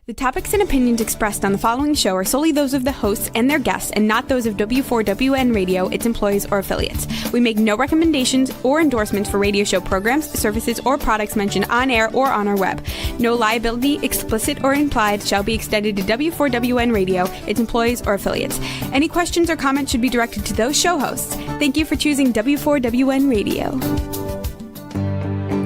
The topics and opinions expressed on the following show are solely those of the hosts and their guests and not those of W4WN Radio, its employees, or affiliates. We make no recommendations or endorsements for radio show programs, services, or products mentioned on air or on our web. No liability, explicit or implied, shall be extended to W4WN Radio, its employees, or affiliates. Any questions or comments should be directed to those show hosts. Thank you for choosing W4WN Radio.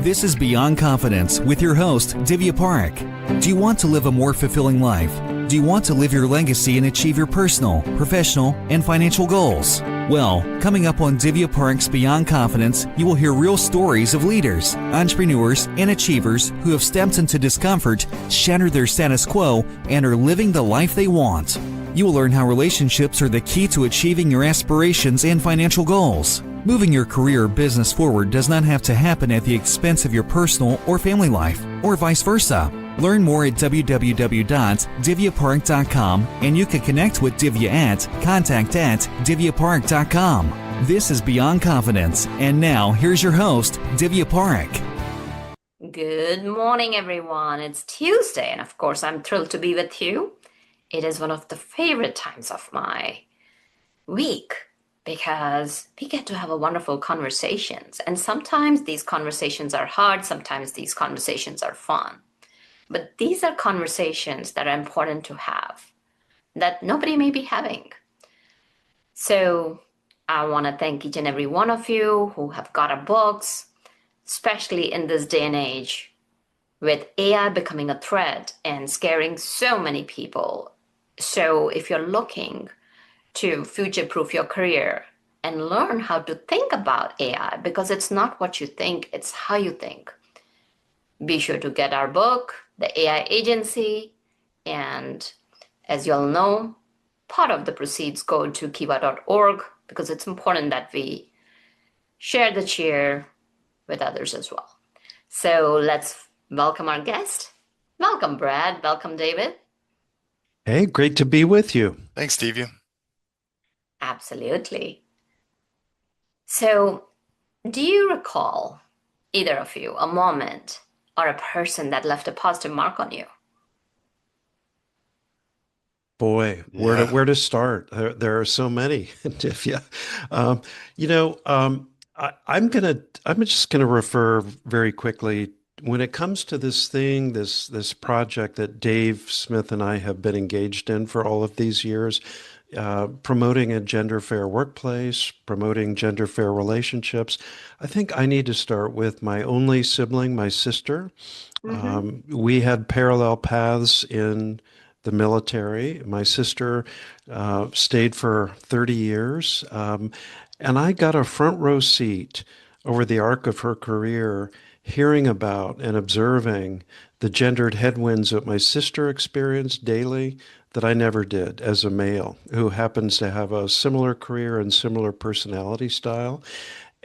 This is Beyond Confidence with your host, Divya Parekh. Do you want to live a more fulfilling life? Do you want to live your legacy and achieve your personal, professional, and financial goals? Well, coming up on Divya Parekh's Beyond Confidence, you will hear real stories of leaders, entrepreneurs, and achievers who have stepped into discomfort, shattered their status quo, and are living the life they want. You will learn how relationships are the key to achieving your aspirations and financial goals. Moving your career or business forward does not have to happen at the expense of your personal or family life, or vice versa. Learn more at www.divyaparekh.com, and you can connect with Divya at contact@divyaparekh.com. This is Beyond Confidence, and now here's your host, Divya Parekh. Good morning, everyone. It's Tuesday, and of course, I'm thrilled to be with you. It is one of the favorite times of my week, because we get to have a wonderful conversations. And sometimes these conversations are hard, sometimes these conversations are fun. But these are conversations that are important to have, that nobody may be having. So I want to thank each and every one of you who have got our books, especially in this day and age with AI becoming a threat and scaring so many people. So if you're looking to future-proof your career and learn how to think about AI, because it's not what you think, it's how you think. Be sure to get our book, The AI Agency, and as you all know, part of the proceeds go to kiva.org because it's important that we share the cheer with others as well. So let's welcome our guest. Welcome, Brad. Welcome, David. Hey, great to be with you. Thanks, Divya. Absolutely. So, do you recall, either of you, a moment or a person that left a positive mark on you? Boy, where to start? There are so many, Divya. I'm just gonna refer very quickly when it comes to this thing, this project that Dave Smith and I have been engaged in for all of these years. Promoting a gender fair workplace, promoting gender fair relationships. I think I need to start with my only sibling, my sister. We had parallel paths in the military. My sister stayed for 30 years, and I got a front row seat over the arc of her career, hearing about and observing the gendered headwinds that my sister experienced daily that I never did as a male who happens to have a similar career and similar personality style.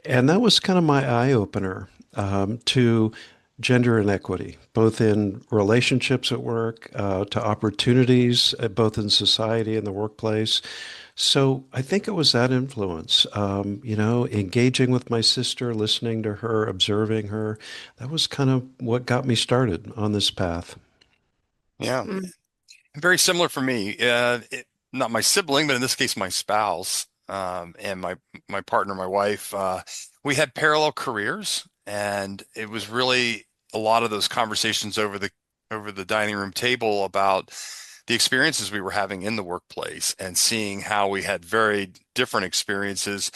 And that was kind of my eye-opener to gender inequity, both in relationships at work, to opportunities, both in society and the workplace. So I think it was that influence, engaging with my sister, listening to her, observing her. That was kind of what got me started on this path. Yeah. Very similar for me. Not my sibling, but in this case, my spouse and my partner, my wife. We had parallel careers, and it was really a lot of those conversations over the dining room table about the experiences we were having in the workplace and seeing how we had very different experiences,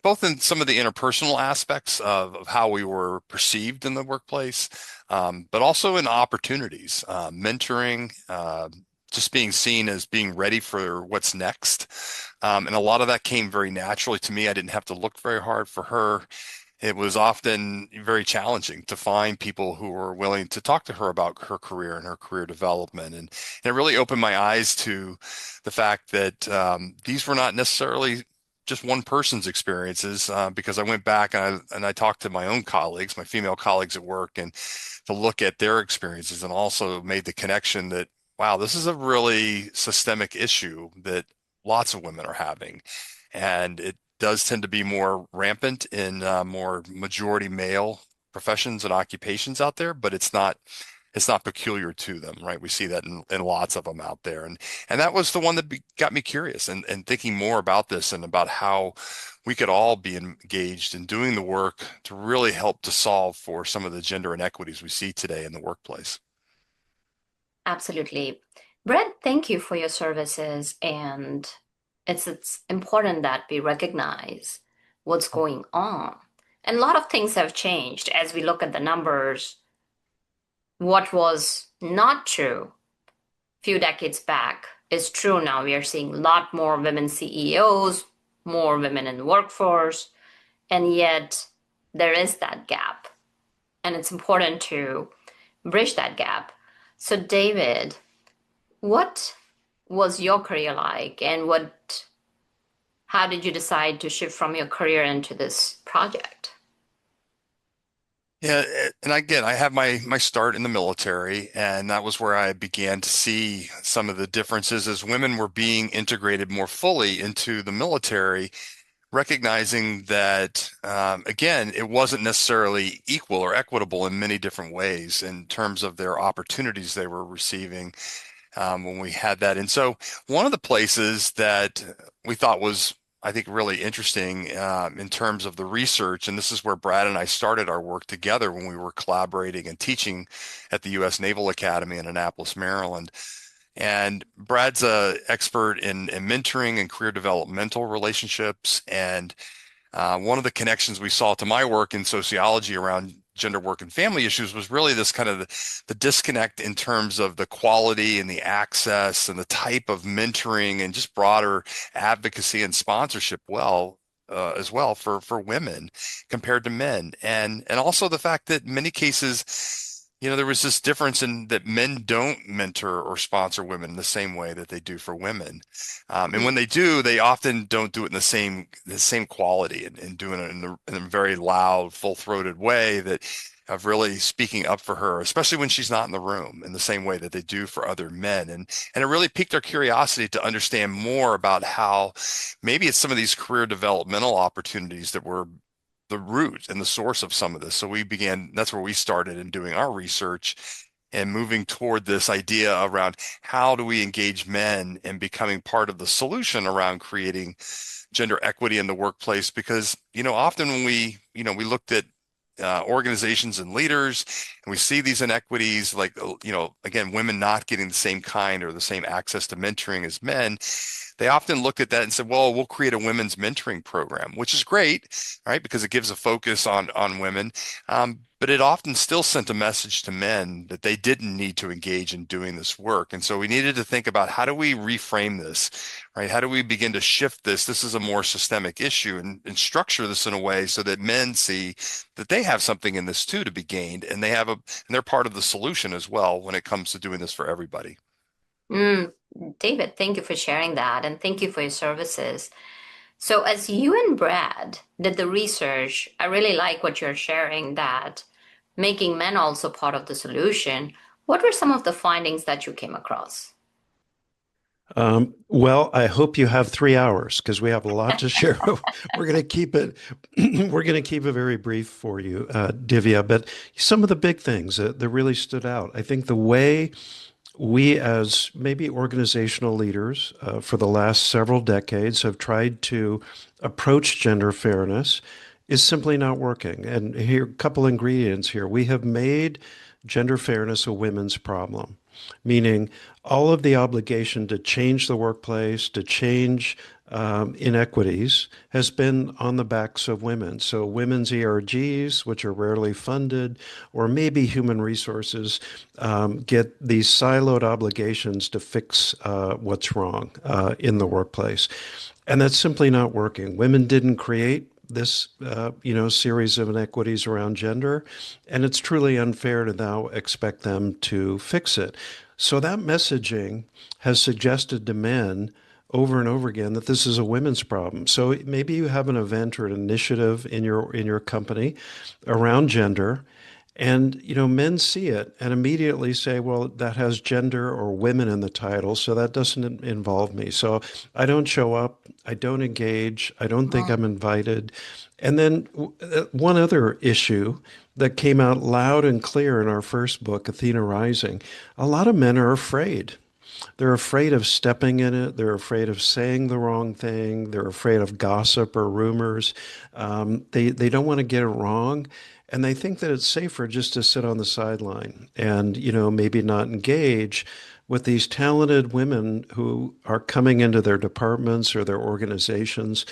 both in some of the interpersonal aspects of how we were perceived in the workplace, but also in opportunities, mentoring, just being seen as being ready for what's next. And a lot of that came very naturally to me. I didn't have to look very hard. For her, it was often very challenging to find people who were willing to talk to her about her career and her career development. And it really opened my eyes to the fact that these were not necessarily just one person's experiences, because I went back and I talked to my own colleagues, my female colleagues at work, and to look at their experiences, and also made the connection that, wow, this is a really systemic issue that lots of women are having. And it does tend to be more rampant in more majority male professions and occupations out there, but it's not it's not peculiar to them, right? We see that in lots of them out there. And that was the one that got me curious and thinking more about this and about how we could all be engaged in doing the work to really help to solve for some of the gender inequities we see today in the workplace. Absolutely. Brett, thank you for your services. And it's important that we recognize what's going on. And a lot of things have changed as we look at the numbers. What was not true a few decades back is true now. We are seeing a lot more women CEOs, more women in the workforce, and yet there is that gap. And it's important to bridge that gap. So, David, what was your career like, and how did you decide to shift from your career into this project? Yeah, and again, I had my start in the military, and that was where I began to see some of the differences as women were being integrated more fully into the military, recognizing that, again, it wasn't necessarily equal or equitable in many different ways in terms of their opportunities they were receiving when we had that. And so one of the places that we thought was, I think, really interesting in terms of the research, and this is where Brad and I started our work together when we were collaborating and teaching at the U.S. Naval Academy in Annapolis, Maryland. And Brad's an expert in mentoring and career developmental relationships. And one of the connections we saw to my work in sociology around gender work and family issues was really this kind of the disconnect in terms of the quality and the access and the type of mentoring and just broader advocacy and sponsorship as well for women compared to men. And also the fact that in many cases, there was this difference in that men don't mentor or sponsor women in the same way that they do for women. And when they do, they often don't do it in the same quality and doing it in a very loud, full-throated way that of really speaking up for her, especially when she's not in the room, in the same way that they do for other men. And it really piqued our curiosity to understand more about how maybe it's some of these career developmental opportunities that were the root and the source of some of this. So that's where we started in doing our research and moving toward this idea around how do we engage men in becoming part of the solution around creating gender equity in the workplace. Because, often when we looked at organizations and leaders, and we see these inequities, like, again, women not getting the same kind or the same access to mentoring as men, they often looked at that and said, well, we'll create a women's mentoring program, which is great, right? Because it gives a focus on women. But it often still sent a message to men that they didn't need to engage in doing this work. And so we needed to think about, how do we reframe this, right? How do we begin to shift this? This is a more systemic issue, and structure this in a way so that men see that they have something in this too to be gained, and they're part of the solution as well when it comes to doing this for everybody. David, thank you for sharing that, and thank you for your services. So as you and Brad did the research, I really like what you're sharing, that making men also part of the solution. What were some of the findings that you came across? Well, I hope you have 3 hours, because we have a lot to share. We're going to keep it. We're going to keep it very brief for you, Divya. But some of the big things that really stood out, I think the way we, as maybe organizational leaders for the last several decades, have tried to approach gender fairness is simply not working. And here, a couple ingredients here. We have made gender fairness a women's problem, meaning all of the obligation to change the workplace, to change inequities, has been on the backs of women. So women's ERGs, which are rarely funded, or maybe human resources, get these siloed obligations to fix what's wrong in the workplace. And that's simply not working. Women didn't create this series of inequities around gender, and it's truly unfair to now expect them to fix it. So that messaging has suggested to men over and over again that this is a women's problem. So maybe you have an event or an initiative in your company around gender, And, men see it and immediately say, well, that has gender or women in the title, so that doesn't involve me. So I don't show up, I don't engage, I don't think I'm invited. And then one other issue that came out loud and clear in our first book, Athena Rising, a lot of men are afraid. They're afraid of stepping in it. They're afraid of saying the wrong thing. They're afraid of gossip or rumors. They don't want to get it wrong. And they think that it's safer just to sit on the sideline and, maybe not engage with these talented women who are coming into their departments or their organizations.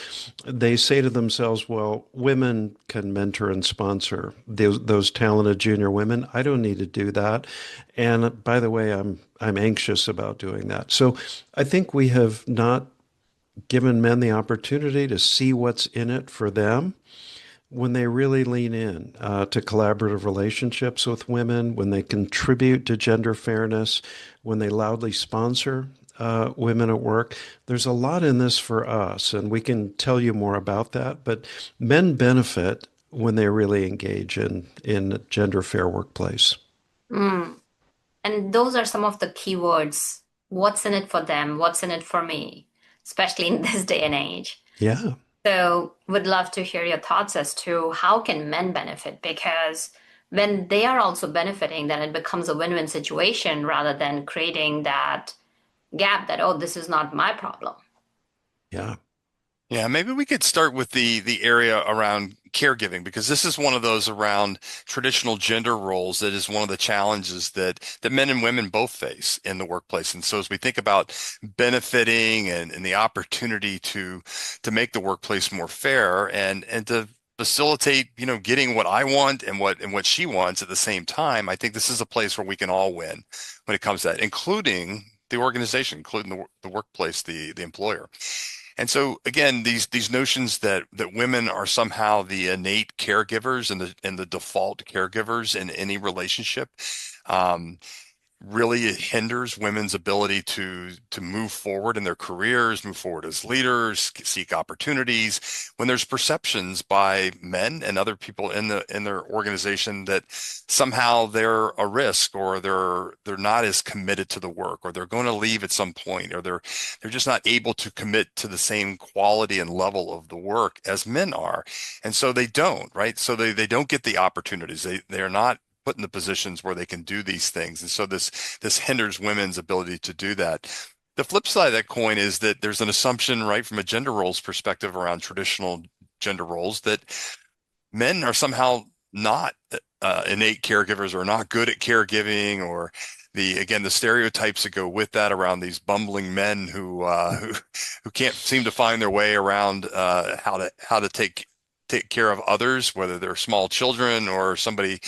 They say to themselves, well, women can mentor and sponsor those talented junior women. I don't need to do that. And by the way, I'm anxious about doing that. So I think we have not given men the opportunity to see what's in it for them when they really lean in to collaborative relationships with women, when they contribute to gender fairness, when they loudly sponsor women at work. There's a lot in this for us, and we can tell you more about that. But men benefit when they really engage in a gender fair workplace. Mm. And those are some of the keywords. What's in it for them? What's in it for me? Especially in this day and age. Yeah. So would love to hear your thoughts as to how can men benefit? Because when they are also benefiting, then it becomes a win-win situation rather than creating that gap that, oh, this is not my problem. Yeah. Yeah, maybe we could start with the area around caregiving, because this is one of those around traditional gender roles that is one of the challenges that men and women both face in the workplace. And so as we think about benefiting and the opportunity to make the workplace more fair and to facilitate, getting what I want and what she wants at the same time, I think this is a place where we can all win when it comes to that, including the organization, including the workplace, the employer. And so again, these notions that women are somehow the innate caregivers and the default caregivers in any relationship, really hinders women's ability to move forward in their careers, move forward as leaders, seek opportunities, when there's perceptions by men and other people in their organization that somehow they're a risk, or they're not as committed to the work, or they're going to leave at some point, or they're just not able to commit to the same quality and level of the work as men are. And so they don't, right? So they don't get the opportunities. They're not put in the positions where they can do these things. And so this hinders women's ability to do that. The flip side of that coin is that there's an assumption, right, from a gender roles perspective around traditional gender roles, that men are somehow not innate caregivers, or not good at caregiving, or the stereotypes that go with that around these bumbling men who can't seem to find their way around how to take care of others, whether they're small children or somebody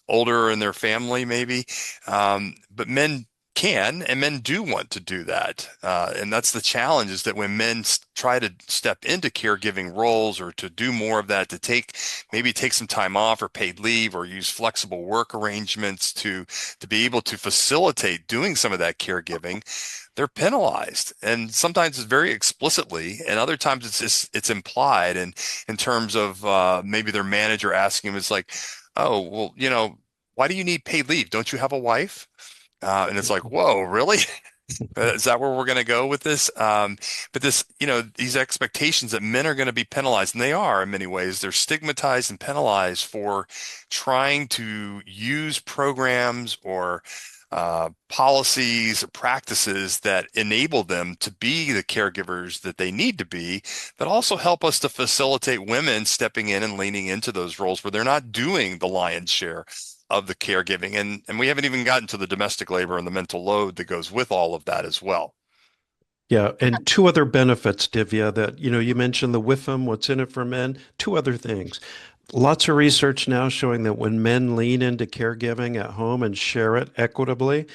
older in their family, maybe. But men can, and men do want to do that. And that's the challenge, is that when men try to step into caregiving roles, or to do more of that, to take some time off or paid leave, or use flexible work arrangements to be able to facilitate doing some of that caregiving, they're penalized. And sometimes it's very explicitly, and other times it's implied, and in terms of maybe their manager asking them, it's like, oh, well, why do you need paid leave? Don't you have a wife? And it's like, whoa, really? Is that where we're going to go with this? But this, these expectations that men are going to be penalized, and they are in many ways, they're stigmatized and penalized for trying to use programs or policies or practices that enable them to be the caregivers that they need to be, that also help us to facilitate women stepping in and leaning into those roles where they're not doing the lion's share of the caregiving. And we haven't even gotten to the domestic labor and the mental load that goes with all of that as well. Yeah, and two other benefits, Divya, that, you mentioned the WIFM, what's in it for men, two other things. Lots of research now showing that when men lean into caregiving at home and share it equitably,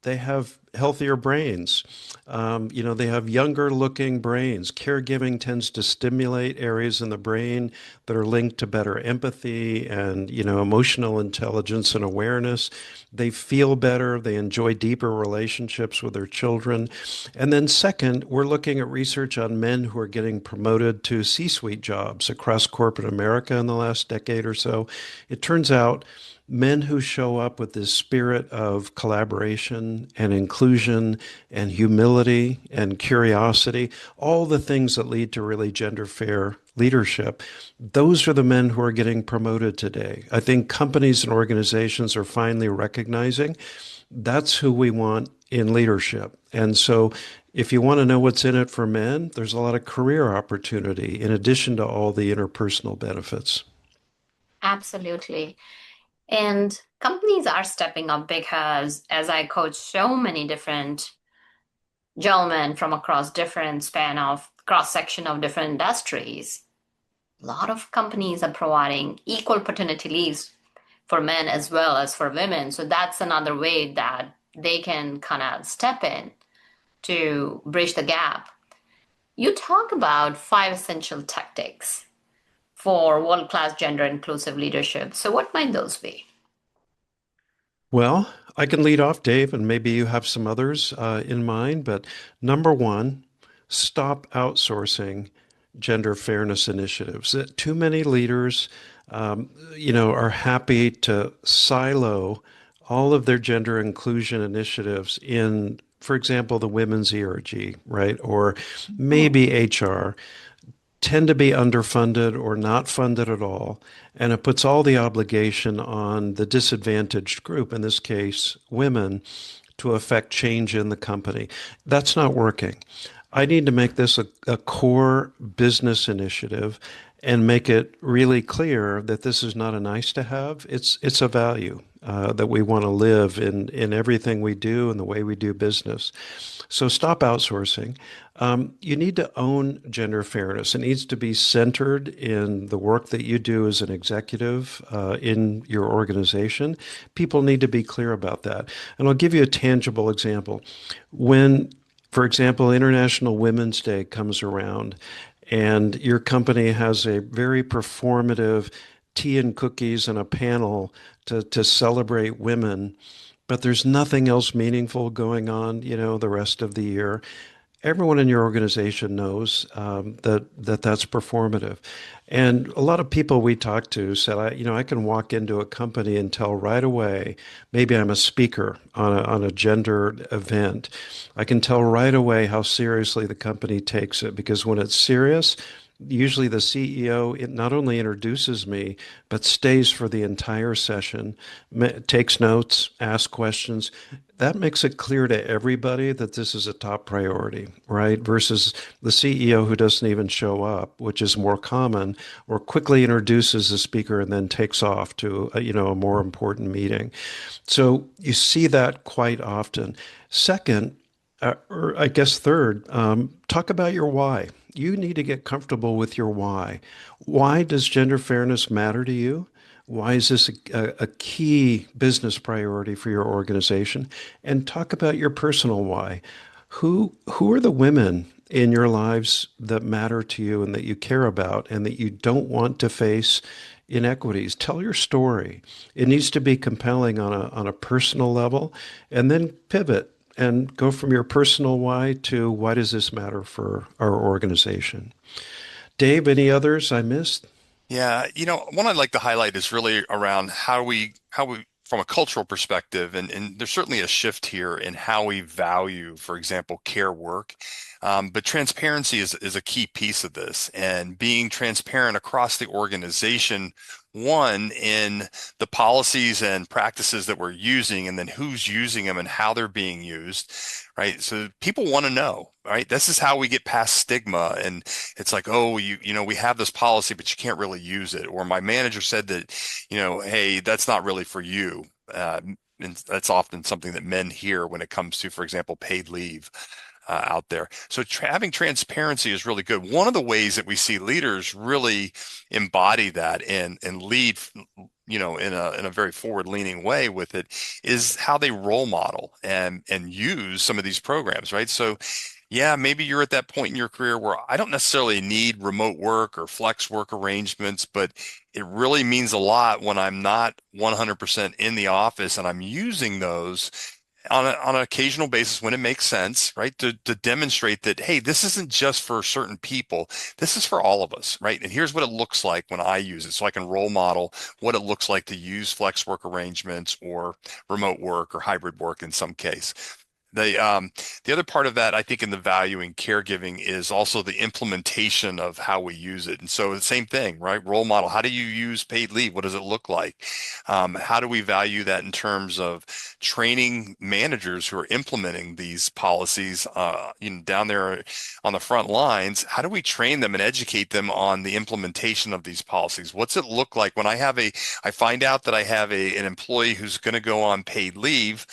they have healthier brains. They have younger looking brains. Caregiving tends to stimulate areas in the brain that are linked to better empathy and, emotional intelligence and awareness. They feel better. They enjoy deeper relationships with their children. And then second, we're looking at research on men who are getting promoted to C-suite jobs across corporate America in the last decade or so. It turns out men who show up with this spirit of collaboration and inclusion and humility and curiosity, all the things that lead to really gender fair leadership, those are the men who are getting promoted today. I think companies and organizations are finally recognizing that's who we want in leadership. And so if you want to know what's in it for men, there's a lot of career opportunity in addition to all the interpersonal benefits. Absolutely. And companies are stepping up because as I coach so many different gentlemen from across different span of cross section of different industries, a lot of companies are providing equal paternity leaves for men as well as for women. So that's another way that they can kind of step in to bridge the gap. You talk about 5 essential tactics for world-class gender inclusive leadership. So what might those be? Well, I can lead off, Dave, and maybe you have some others in mind. But number one, stop outsourcing gender fairness initiatives. Too many leaders, are happy to silo all of their gender inclusion initiatives in, for example, the women's ERG, right? Or maybe HR, tend to be underfunded or not funded at all. And it puts all the obligation on the disadvantaged group, in this case, women, to affect change in the company. That's not working. I need to make this a core business initiative and make it really clear that this is not a nice to have. It's a value that we want to live in everything we do and the way we do business. So stop outsourcing. You need to own gender fairness. It needs to be centered in the work that you do as an executive in your organization. People need to be clear about that. And I'll give you a tangible example. When, for example, International Women's Day comes around and your company has a very performative tea and cookies and a panel to celebrate women, but there's nothing else meaningful going on, the rest of the year. Everyone in your organization knows that's performative. And a lot of people we talked to said, I can walk into a company and tell right away, maybe I'm a speaker on a gender event. I can tell right away how seriously the company takes it, because when it's serious, usually the CEO not only introduces me, but stays for the entire session, takes notes, asks questions. That makes it clear to everybody that this is a top priority, right? Versus the CEO who doesn't even show up, which is more common, or quickly introduces the speaker and then takes off to a more important meeting. So you see that quite often. Second, or I guess third, talk about your why. You need to get comfortable with your why. Why does gender fairness matter to you? Why is this a key business priority for your organization? And talk about your personal why. Who are the women in your lives that matter to you and that you care about and that you don't want to face inequities? Tell your story. It needs to be compelling on a personal level, and then pivot and go from your personal why to why does this matter for our organization? Dave, any others I missed? Yeah, one I'd like to highlight is really around how we from a cultural perspective, and there's certainly a shift here in how we value, for example, care work. But transparency is a key piece of this, and being transparent across the organization, one, in the policies and practices that we're using, and then who's using them and how they're being used, right? So people want to know, right? This is how we get past stigma. And it's like, oh, we have this policy, but you can't really use it. Or my manager said that, hey, that's not really for you. And that's often something that men hear when it comes to, for example, paid leave. Out there. So having transparency is really good. One of the ways that we see leaders really embody that and lead, in a very forward-leaning way with it is how they role model and use some of these programs, right? So yeah, maybe you're at that point in your career where I don't necessarily need remote work or flex work arrangements, but it really means a lot when I'm not 100% in the office and I'm using those on an occasional basis when it makes sense, right? To demonstrate that, hey, this isn't just for certain people. This is for all of us, right? And here's what it looks like when I use it. So I can role model what it looks like to use flex work arrangements or remote work or hybrid work in some case. The other part of that, I think, in the value in caregiving is also the implementation of how we use it. And so the same thing, right? Role model. How do you use paid leave? What does it look like? How do we value that in terms of training managers who are implementing these policies, down there on the front lines? How do we train them and educate them on the implementation of these policies? What's it look like when I find out that I have an employee who's going to go on paid leave?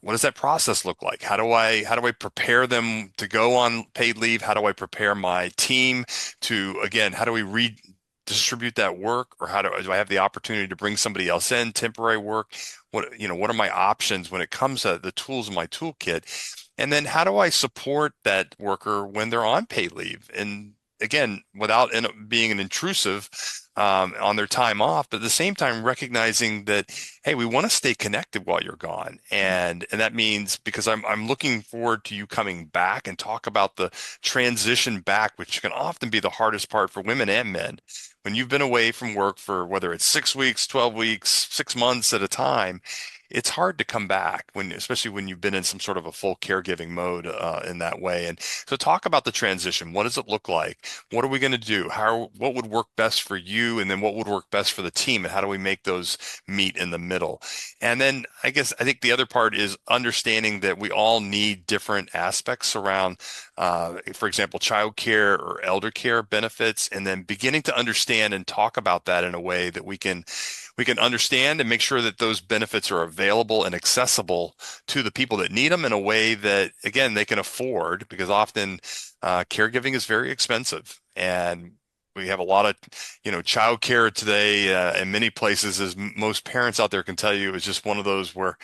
What does that process look like? How do I prepare them to go on paid leave? How do I prepare my team to, again, how do we redistribute that work? Or do I have the opportunity to bring somebody else in, temporary work? What are my options when it comes to the tools in my toolkit? And then how do I support that worker when they're on paid leave? And again, without being an intrusive on their time off, but at the same time recognizing that, hey, we want to stay connected while you're gone, and that means, because I'm looking forward to you coming back and talk about the transition back, which can often be the hardest part for women and men. When you've been away from work for whether it's 6 weeks, 12 weeks, 6 months at a time, it's hard to come back especially when you've been in some sort of a full caregiving mode in that way. And so talk about the transition. What does it look like? What are we going to do? What would work best for you? And then what would work best for the team? And how do we make those meet in the middle? And then I think the other part is understanding that we all need different aspects around, for example, childcare or eldercare benefits, and then beginning to understand and talk about that in a way that we can understand and make sure that those benefits are available and accessible to the people that need them in a way that, again, they can afford, because often caregiving is very expensive. And we have a lot of, childcare today in many places, as most parents out there can tell you, is just one of those where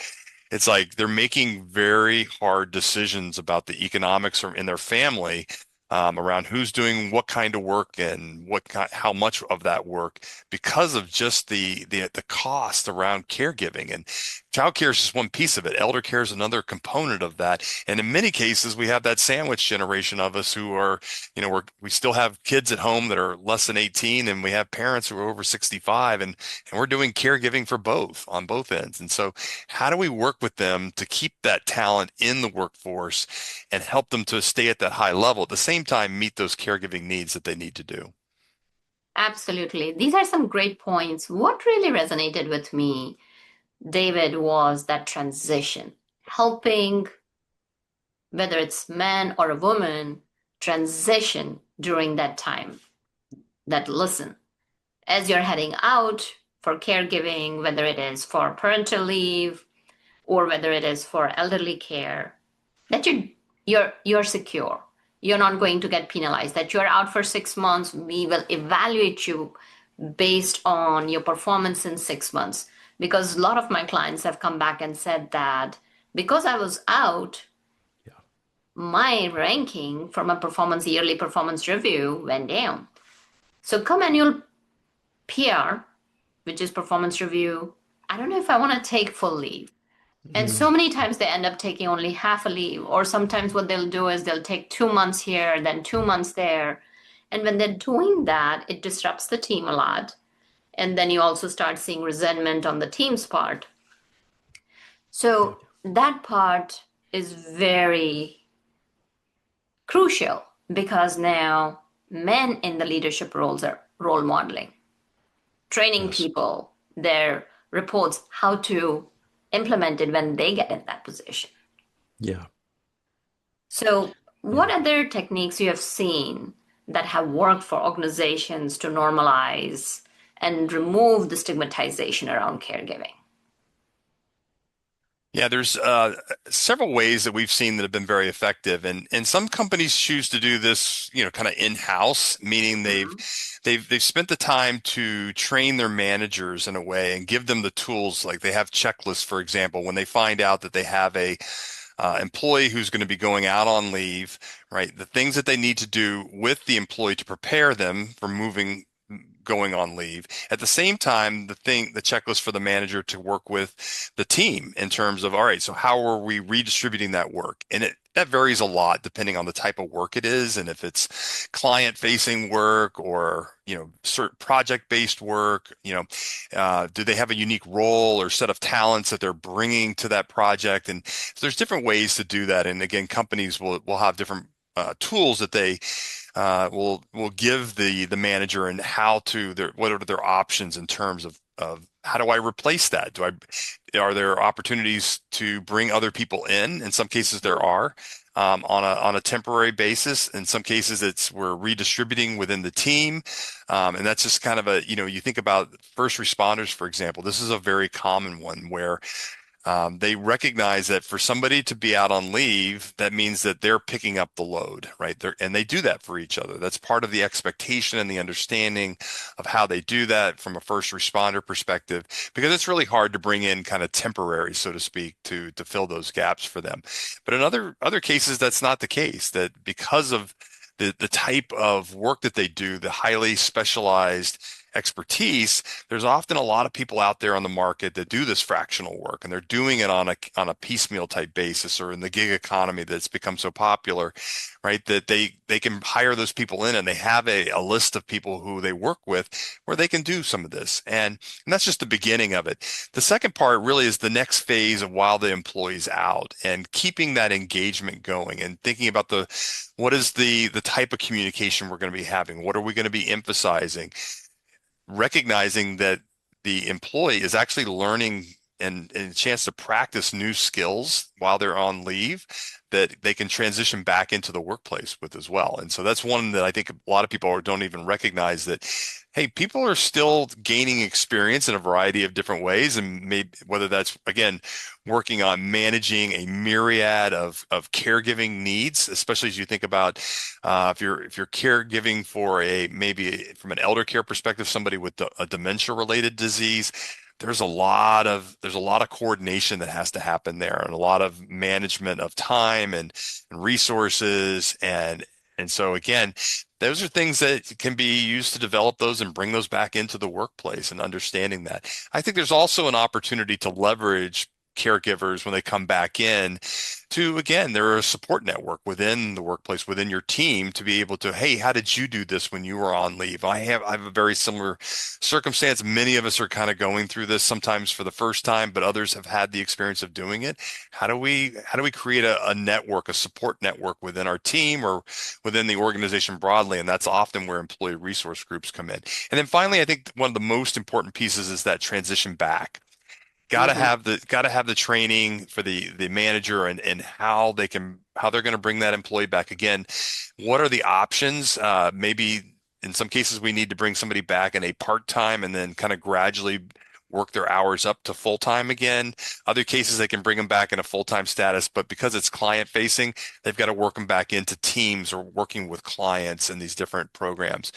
it's like they're making very hard decisions about the economics in their family, around who's doing what kind of work and how much of that work, because of just the cost around caregiving. And childcare is just one piece of it. Elder care is another component of that. And in many cases, we have that sandwich generation of us who are, we still have kids at home that are less than 18, and we have parents who are over 65, and we're doing caregiving for on both ends. And so how do we work with them to keep that talent in the workforce and help them to stay at that high level, at the same time meet those caregiving needs that they need to do? Absolutely. These are some great points. What really resonated with me, David, was that transition, helping, whether it's man or a woman, transition during that time. That listen, as you're heading out for caregiving, whether it is for parental leave or whether it is for elderly care, that you're secure. You're not going to get penalized, that you're out for 6 months. We will evaluate you based on your performance in 6 months. Because a lot of my clients have come back and said that because I was out, my ranking from a yearly performance review went down. So come annual PR, which is performance review, I don't know if I want to take full leave. And so many times they end up taking only half a leave, or sometimes what they'll do is they'll take 2 months here, then 2 months there. And when they're doing that, it disrupts the team a lot. And then you also start seeing resentment on the team's part. So that part is very crucial, because now men in the leadership roles are role modeling, training people, their reports, how to implement it when they get in that position. Yeah. So what other techniques you have seen that have worked for organizations to normalize and remove the stigmatization around caregiving? Yeah, there's several ways that we've seen that have been very effective, and some companies choose to do this, kind of in-house, meaning they've spent the time to train their managers in a way and give them the tools. Like they have checklists, for example, when they find out that they have a employee who's going to be going out on leave, right? The things that they need to do with the employee to prepare them for moving going on leave. At the same time, the checklist for the manager to work with the team in terms of, all right, so how are we redistributing that work? And that varies a lot depending on the type of work it is, and if it's client-facing work or certain project-based work. Do they have a unique role or set of talents that they're bringing to that project? And so there's different ways to do that. And again, companies will have different tools that they will give the manager, and what are their options in terms of how do I replace that? Are there opportunities to bring other people in? In some cases there are, on a temporary basis. In some cases we're redistributing within the team. And that's just kind of you think about first responders, for example. This is a very common one where they recognize that for somebody to be out on leave, that means that they're picking up the load, right? And they do that for each other. That's part of the expectation and the understanding of how they do that from a first responder perspective, because it's really hard to bring in kind of temporary, so to speak, to fill those gaps for them. But in other cases, that's not the case, that because of the type of work that they do, the highly specialized expertise, there's often a lot of people out there on the market that do this fractional work, and they're doing it on a piecemeal type basis, or in the gig economy that's become so popular, right? That they can hire those people in, and they have a list of people who they work with where they can do some of this. And that's just the beginning of it. The second part really is the next phase of while the employee's out, and keeping that engagement going, and thinking about what is the type of communication we're going to be having? What are we going to be emphasizing? Recognizing that the employee is actually learning and a chance to practice new skills while they're on leave that they can transition back into the workplace with as well. And so that's one that I think a lot of people don't even recognize, that, hey, people are still gaining experience in a variety of different ways. And maybe whether that's, again, working on managing a myriad of caregiving needs, especially as you think about if you're caregiving for maybe from an elder care perspective, somebody with a dementia related disease. There's a lot of coordination that has to happen there, and a lot of management of time and resources. And so again, those are things that can be used to develop those and bring those back into the workplace, and understanding that. I think there's also an opportunity to leverage caregivers when they come back in to, again, they're a support network within the workplace, within your team, to be able to, hey, how did you do this when you were on leave? I have a very similar circumstance. Many of us are kind of going through this sometimes for the first time, but others have had the experience of doing it. How do we create a network, a support network within our team or within the organization broadly? And that's often where employee resource groups come in. And then finally, I think one of the most important pieces is that transition back. Got to have the training for the manager and how they're going to bring that employee back. Again, what are the options? Maybe in some cases we need to bring somebody back in a part-time and then kind of gradually work their hours up to full-time again. Other cases, they can bring them back in a full-time status, but because it's client-facing, they've got to work them back into teams or working with clients in these different programs.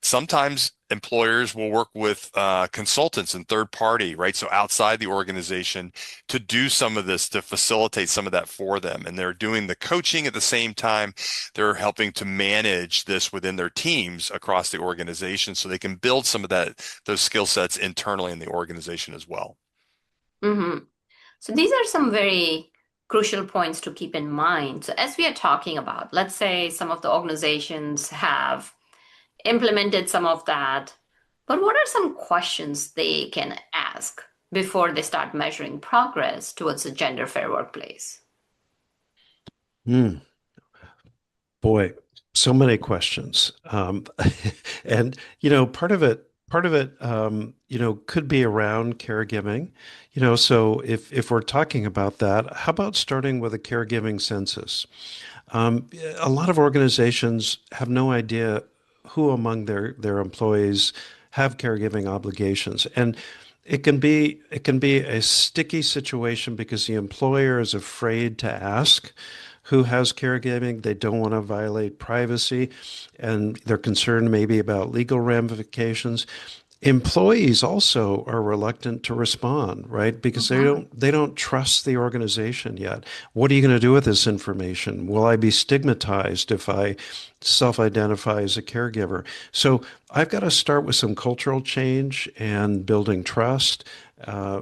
Sometimes employers will work with consultants and third party, right? So outside the organization to do some of this, to facilitate some of that for them. And they're doing the coaching at the same time. They're helping to manage this within their teams across the organization so they can build some of those skill sets internally in the organization as well. Mm-hmm. So these are some very crucial points to keep in mind. So as we are talking about, let's say some of the organizations have implemented some of that, but what are some questions they can ask before they start measuring progress towards a gender fair workplace? Boy, so many questions. And, part of it, could be around caregiving. So if we're talking about that, how about starting with a caregiving census? A lot of organizations have no idea who among their employees have caregiving obligations. And it can be a sticky situation because the employer is afraid to ask who has caregiving. They don't want to violate privacy, and they're concerned maybe about legal ramifications. Employees also are reluctant to respond, right? Because they don't trust the organization yet. What are you going to do with this information? Will I be stigmatized if I self-identify as a caregiver? So I've got to start with some cultural change and building trust,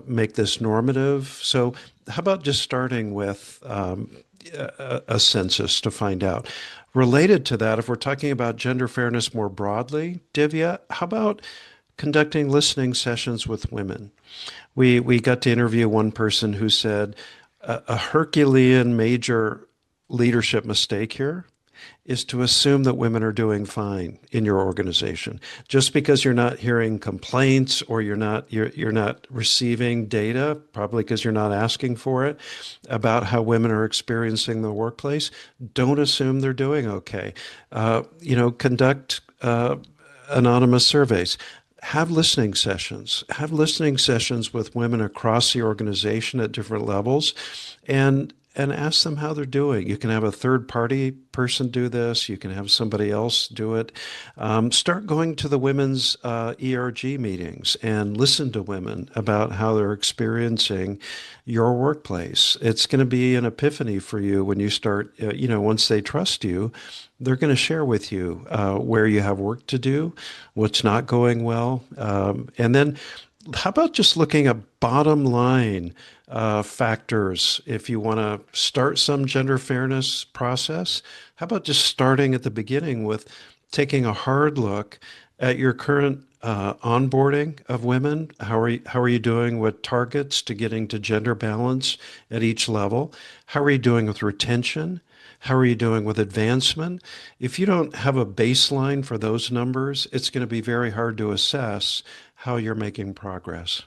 make this normative. So how about just starting with a census to find out? Related to that, if we're talking about gender fairness more broadly, Divya, how about conducting listening sessions with women? We got to interview one person who said a Herculean major leadership mistake here is to assume that women are doing fine in your organization. Just because you're not hearing complaints or you're not receiving data, probably because you're not asking for it, about how women are experiencing the workplace, don't assume they're doing okay. Conduct anonymous surveys. Have listening sessions. Have listening sessions with women across the organization at different levels, and ask them how they're doing. You can have a third party person do this. You can have somebody else do it. Start going to the women's ERG meetings and listen to women about how they're experiencing your workplace. It's going to be an epiphany for you when you start, once they trust you, they're going to share with you where you have work to do, what's not going well. And then how about just looking at bottom line factors if you want to start some gender fairness process? How about just starting at the beginning with taking a hard look at your current onboarding of women? How are you doing with targets to getting to gender balance at each level? How are you doing with retention? How are you doing with advancement? If you don't have a baseline for those numbers, it's going to be very hard to assess how you're making progress.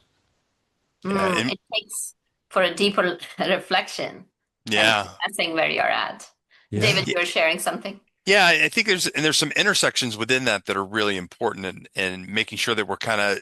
Yeah, It takes for a deeper reflection and yeah. assessing where you're at. Yeah. David, you're sharing something. Yeah, I think there's some intersections within that are really important, and making sure that we're kind of,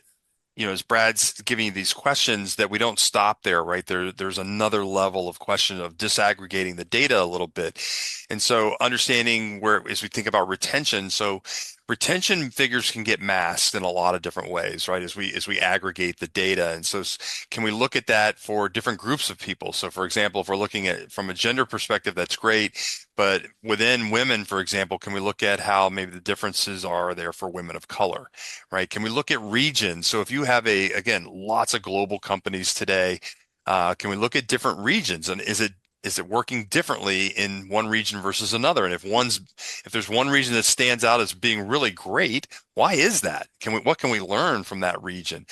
as Brad's giving you these questions, that we don't stop there, right? There's another level of question of disaggregating the data a little bit. And so understanding where, as we think about retention, so retention figures can get masked in a lot of different ways, right? As we aggregate the data. And so can we look at that for different groups of people? So for example, if we're looking at from a gender perspective, that's great. But within women, for example, can we look at how maybe the differences are there for women of color, right? Can we look at regions? So if you have again, lots of global companies today, can we look at different regions, and is it working differently in one region versus another? And if there's one region that stands out as being really great, why is that? What can we learn from that region?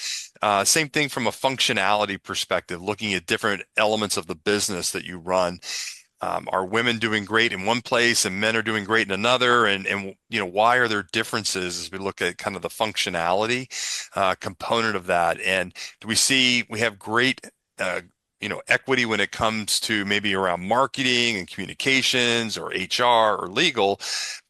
Same thing from a functionality perspective, looking at different elements of the business that you run. Are women doing great in one place and men are doing great in another? And why are there differences as we look at kind of the functionality component of that? And do we have great equity when it comes to maybe around marketing and communications or HR or legal.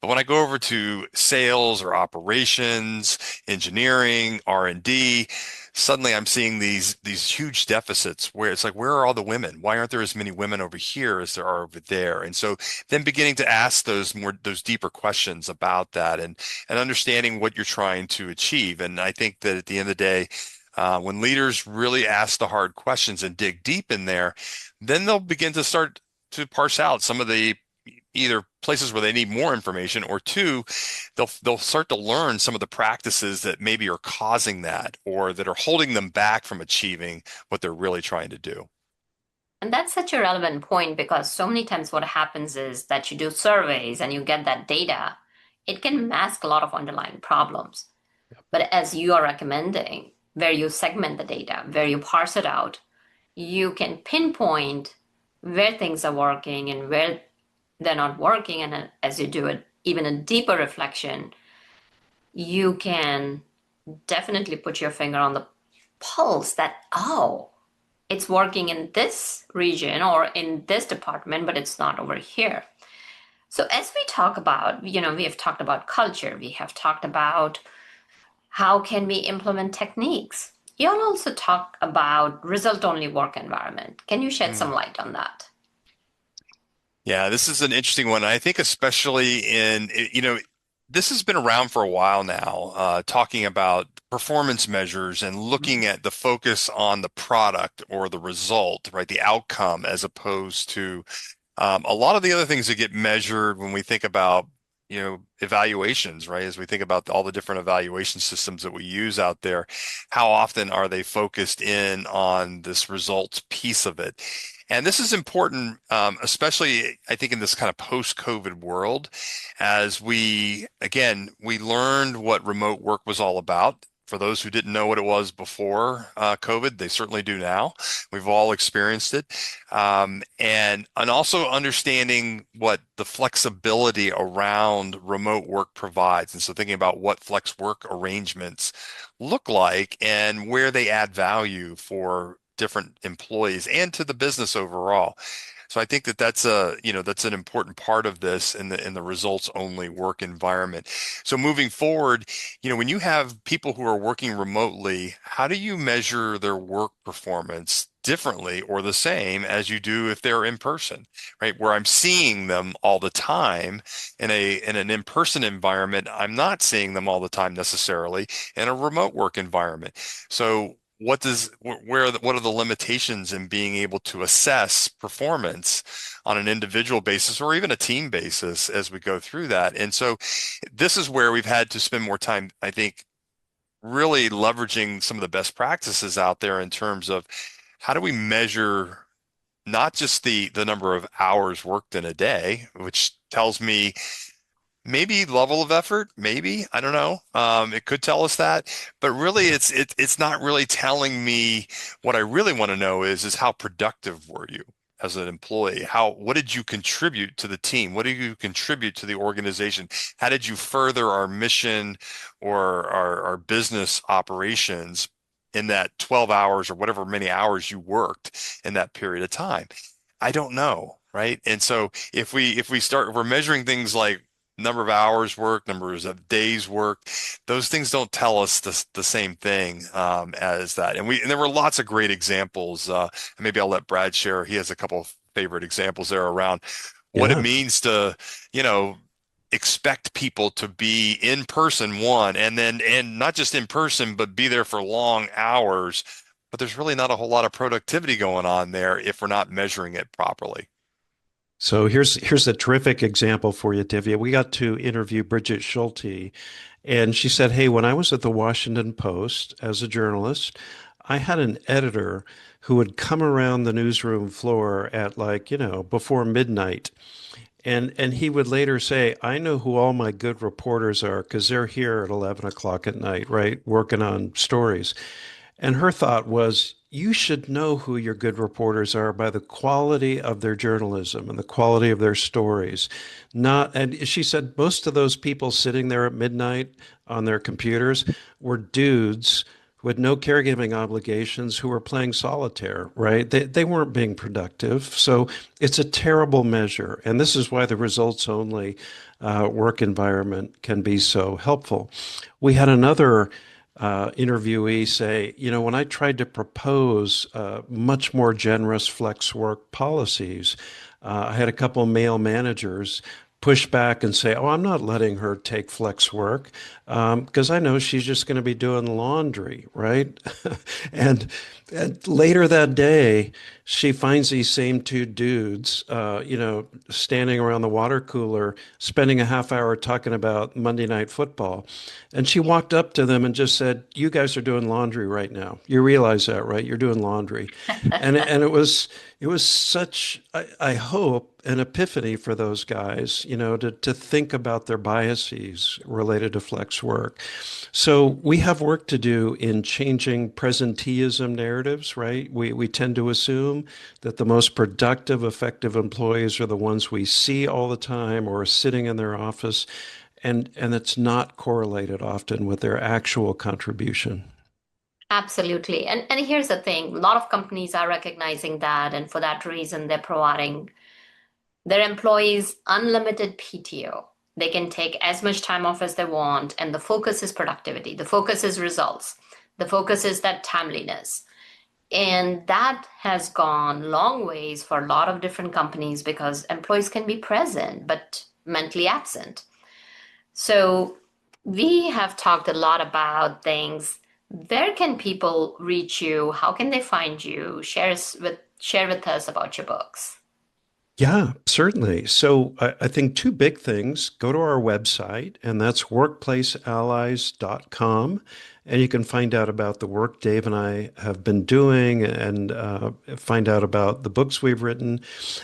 But when I go over to sales or operations, engineering, R&D, suddenly I'm seeing these huge deficits where it's like, where are all the women? Why aren't there as many women over here as there are over there? And so then beginning to ask those deeper questions about that, and understanding what you're trying to achieve. And I think that at the end of the day, when leaders really ask the hard questions and dig deep in there, then they'll begin to start to parse out some of the either places where they need more information, or two, they'll start to learn some of the practices that maybe are causing that, or that are holding them back from achieving what they're really trying to do. And that's such a relevant point, because so many times what happens is that you do surveys and you get that data. It can mask a lot of underlying problems. But as you are recommending, where you segment the data, where you parse it out, you can pinpoint where things are working and where they're not working. And as you do it, even a deeper reflection, you can definitely put your finger on the pulse that, oh, it's working in this region or in this department, but it's not over here. So as we talk about, we have talked about culture, we have talked about how can we implement techniques. You all also talk about result-only work environment. Can you shed some light on that? Yeah, this is an interesting one. I think especially in, this has been around for a while now, talking about performance measures and looking at the focus on the product or the result, right? The outcome, as opposed to a lot of the other things that get measured when we think about, evaluations, right? As we think about all the different evaluation systems that we use out there, how often are they focused in on this results piece of it? And this is important, especially I think in this kind of post-COVID world, as we learned what remote work was all about. For those who didn't know what it was before COVID, they certainly do now. We've all experienced it. And also understanding what the flexibility around remote work provides. And so thinking about what flex work arrangements look like and where they add value for different employees and to the business overall. So I think that that's an important part of this in the results only work environment. So moving forward, when you have people who are working remotely, how do you measure their work performance differently or the same as you do if they're in person, right? Where I'm seeing them all the time in an in-person environment, I'm not seeing them all the time necessarily in a remote work environment. So what are the limitations in being able to assess performance on an individual basis or even a team basis as we go through that? And so this is where we've had to spend more time, I think, really leveraging some of the best practices out there in terms of how do we measure not just the number of hours worked in a day, which tells me maybe level of effort, maybe, I don't know. It could tell us that, but really it's not really telling me. What I really want to know is how productive were you as an employee? What did you contribute to the team? What did you contribute to the organization? How did you further our mission or our business operations in that 12 hours or whatever many hours you worked in that period of time? I don't know, right? And so if we're measuring things like number of hours worked, numbers of days worked, those things don't tell us the same thing as that. And there were lots of great examples. Maybe I'll let Brad share. He has a couple of favorite examples there around what it Yeah. means to, expect people to be in person, and not just in person, but be there for long hours. But there's really not a whole lot of productivity going on there if we're not measuring it properly. So here's a terrific example for you, Divya. We got to interview Bridget Schulte, and she said, "Hey, when I was at the Washington Post as a journalist, I had an editor who would come around the newsroom floor at before midnight, and he would later say, I know who all my good reporters are because they're here at 11 o'clock at night, right, working on stories." And her thought was, you should know who your good reporters are by the quality of their journalism and the quality of their stories. And she said most of those people sitting there at midnight on their computers were dudes with no caregiving obligations who were playing solitaire, right? They weren't being productive. So it's a terrible measure. And this is why the results only work environment can be so helpful. We had another interviewee say, when I tried to propose much more generous flex work policies, I had a couple of male managers push back and say, oh, I'm not letting her take flex work because I know she's just going to be doing laundry, right? and, and later that day, she finds these same two dudes, standing around the water cooler, spending a half hour talking about Monday Night Football. And she walked up to them and just said, you guys are doing laundry right now. You realize that, right? You're doing laundry. And it was such, I hope, an epiphany for those guys, to think about their biases related to flex work. So we have work to do in changing presenteeism narratives, right? We tend to assume that the most productive, effective employees are the ones we see all the time or are sitting in their office, and it's not correlated often with their actual contribution. Absolutely. And here's the thing, a lot of companies are recognizing that, and for that reason, they're providing their employees unlimited PTO. They can take as much time off as they want, and the focus is productivity. The focus is results. The focus is that timeliness. And that has gone long ways for a lot of different companies because employees can be present but mentally absent. So we have talked a lot about things. Where can people reach you? How can they find you? Share with us about your books. Yeah, certainly. So I think two big things. Go to our website, and that's workplaceallies.com. And you can find out about the work Dave and I have been doing and find out about the books we've written.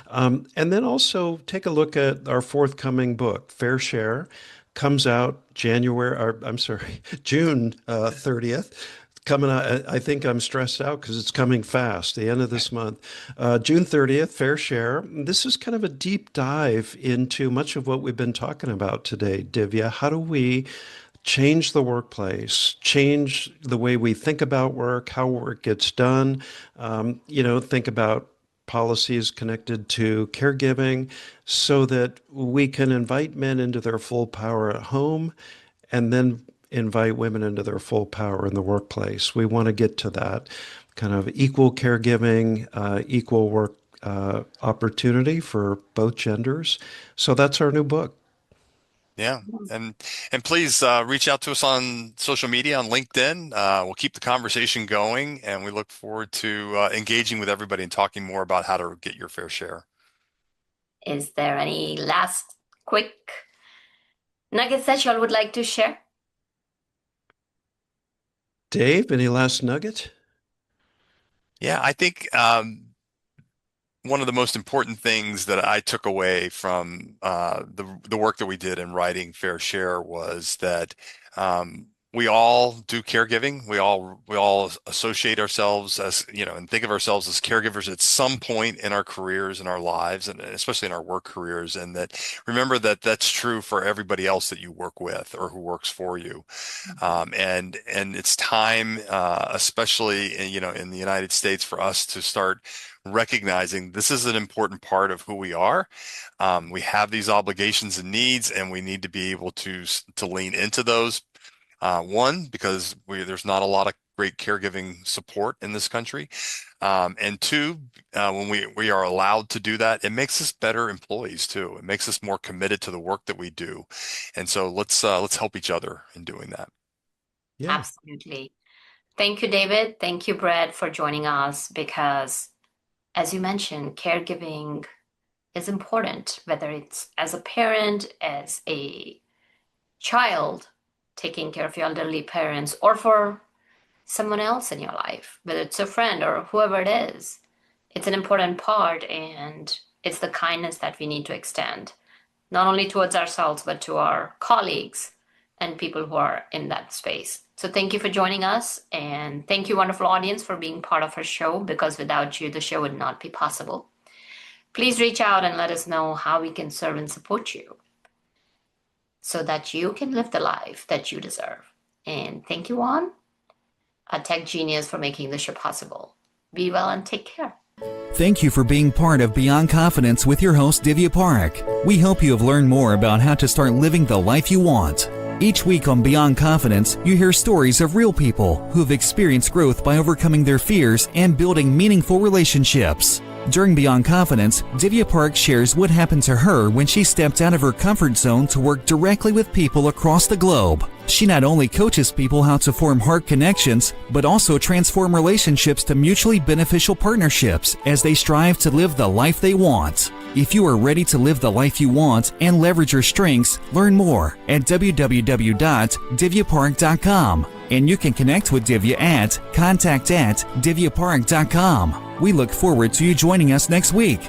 And then also take a look at our forthcoming book, Fair Share, comes out June 30th. Coming out, I think I'm stressed out because it's coming fast, the end of this month. June 30th, Fair Share. This is kind of a deep dive into much of what we've been talking about today, Divya. How do we change the workplace, change the way we think about work, how work gets done, think about policies connected to caregiving so that we can invite men into their full power at home and then invite women into their full power in the workplace. We want to get to that kind of equal caregiving, equal work opportunity for both genders. So that's our new book. Yeah, and please reach out to us on social media, on LinkedIn. We'll keep the conversation going, and we look forward to engaging with everybody and talking more about how to get your fair share. Is there any last quick nuggets that y'all would like to share? Dave, any last nugget? Yeah, I think one of the most important things that I took away from the work that we did in writing Fair Share was that we all do caregiving. We all associate ourselves as, and think of ourselves as caregivers at some point in our careers, in our lives, and especially in our work careers. And that remember that that's true for everybody else that you work with or who works for you. And it's time, especially in the United States, for us to start recognizing this is an important part of who we are. We have these obligations and needs, and we need to be able to lean into those. One, because there's not a lot of great caregiving support in this country. And two, when we are allowed to do that, it makes us better employees too. It makes us more committed to the work that we do. And so let's help each other in doing that. Yeah. Absolutely. Thank you, David. Thank you, Brett, for joining us, because as you mentioned, caregiving is important, whether it's as a parent, as a child, taking care of your elderly parents, or for someone else in your life, whether it's a friend or whoever it is. It's an important part, and it's the kindness that we need to extend, not only towards ourselves, but to our colleagues and people who are in that space. So thank you for joining us, and thank you, wonderful audience, for being part of our show, because without you, the show would not be possible. Please reach out and let us know how we can serve and support you so that you can live the life that you deserve. And thank you, Juan, a tech genius, for making the show possible. Be well and take care. Thank you for being part of Beyond Confidence with your host, Divya Parekh. We hope you have learned more about how to start living the life you want. Each week on Beyond Confidence, you hear stories of real people who've experienced growth by overcoming their fears and building meaningful relationships. During Beyond Confidence, Divya Parekh shares what happened to her when she stepped out of her comfort zone to work directly with people across the globe. She not only coaches people how to form heart connections, but also transform relationships to mutually beneficial partnerships as they strive to live the life they want. If you are ready to live the life you want and leverage your strengths, learn more at www.divyaparekh.com. And you can connect with Divya at contact@divyaparekh.com. We look forward to you joining us next week.